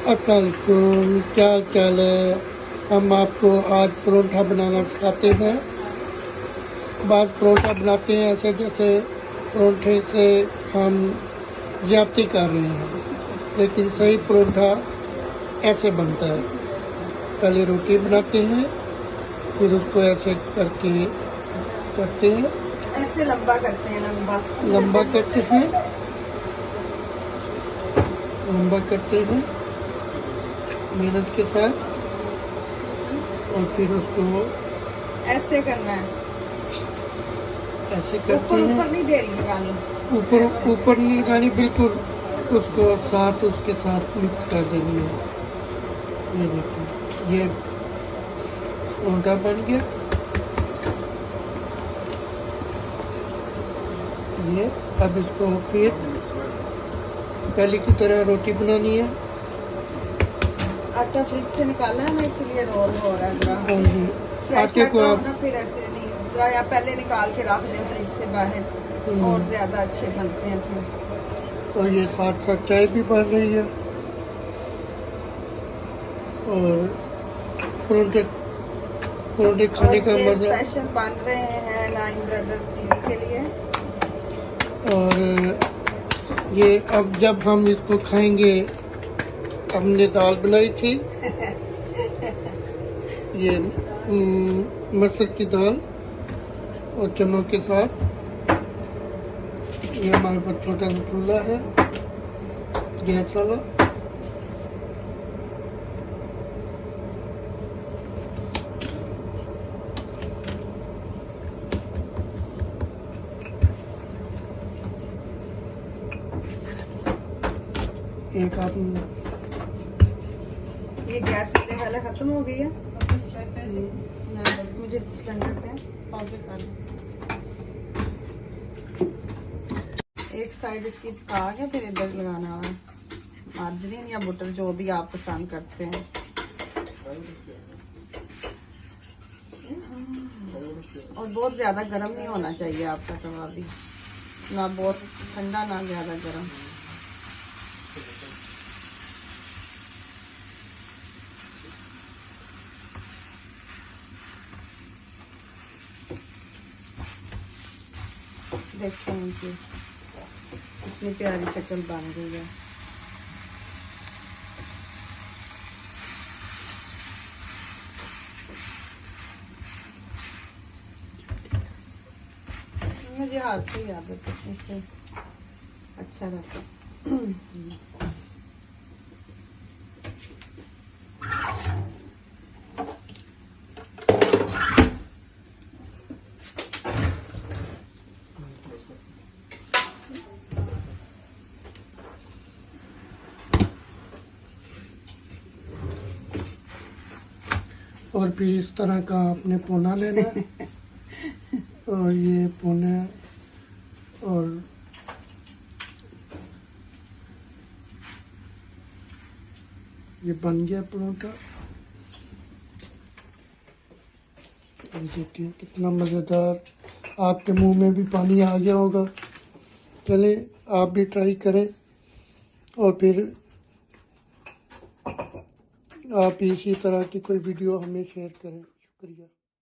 अस्सलामुअलैकुम, क्या हाल चाल है। हम आपको आज परोठा बनाना सिखाते हैं। बाद परोठा बनाते हैं ऐसे जैसे परोठे से हम ज्यादती कर रहे हैं, लेकिन सही परोठा ऐसे बनता है। पहले रोटी बनाते हैं, फिर उसको ऐसे करके करते हैं, ऐसे लंबा करते हैं, लंबा करते हैं, लंबा करते हैं मेहनत के साथ, और फिर उसको ऐसे करना है। ऐसे करते हैं। ऊपर नहीं ढेरी लगानी, ऊपर नहीं लगानी, बिल्कुल उसको साथ उसके साथ मिक्स कर देनी है। ये देखिए, ये परोठा बन गया। ये अब इसको फिर पहले की तरह रोटी बनानी है। आटा फ्रिज से निकाला है ना, इसलिए रोल हो रहा है। हाँ जी, आटे को आप फिर ऐसे नहीं, या पहले निकाल के रख दें फ्रिज से बाहर, और ज्यादा अच्छे बनते हैं फिर। और ये साथ साथ चाय भी बन रही है, और परोठे परोठे खाने का मजा। स्पेशल बन रहे हैं नाइन ब्रदर्स टीवी के लिए। और ये अब जब हम इसको खाएंगे, हमने दाल बनाई थी ये मसूर की दाल और चनों के साथ। ये हमारे पास छोटा सा चूल्हा है गैस वाला। एक आप ये गैस मेरे वाला खत्म हो गई है, मुझे सिलेंडर पे पॉज कर। एक साइड इसकी पका के फिर इधर लगाना है मार्जरीन या बटर, जो भी आप पसंद करते हैं। और बहुत ज्यादा गर्म नहीं होना चाहिए आपका तवा भी, ना बहुत ठंडा ना ज्यादा गर्म। देखते हैं कि कितनी प्यारी शक्ल बन गई है। मुझे हाथ से ही आदत है, इससे अच्छा रहता। और फिर इस तरह का आपने पोना लेना है और ये पोना, और ये बन गया परोठा। ये देखिए कितना मज़ेदार, आपके मुंह में भी पानी आ गया होगा। चले आप भी ट्राई करें, और फिर आप इसी तरह की कोई वीडियो हमें शेयर करें। शुक्रिया।